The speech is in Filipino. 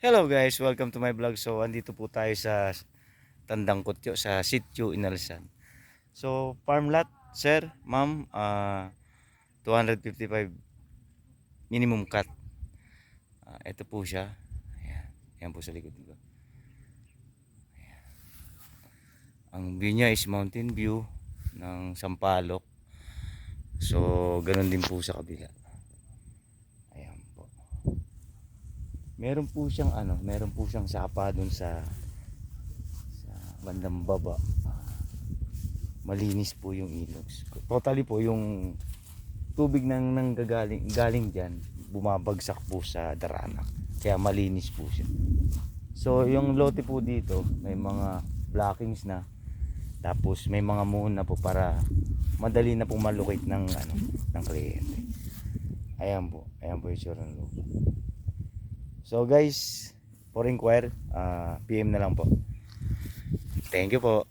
Hello guys, welcome to my vlog. So, andito po tayo sa Tandang Kutyo sa Sitio Inalsan. So, farm lot, sir, ma'am, 255 minimum cut. Ito po siya. Ayan, ayan po sa likod ko. Ang view niya is mountain view ng Sampaloc. So, ganun din po sa kabila. Ayan po. Meron po siyang sapa dun sa bandang baba. Malinis po yung ilog. Totally po yung tubig nang galing diyan bumabagsak po sa daranak. Kaya malinis po siya. So yung lote po dito may mga blockings na. Tapos may mga muon na po para madali na pong malocate ng kliyente. Ayan po yung sure ng lupa. So guys, for inquire, PM na lang po. Thank you po.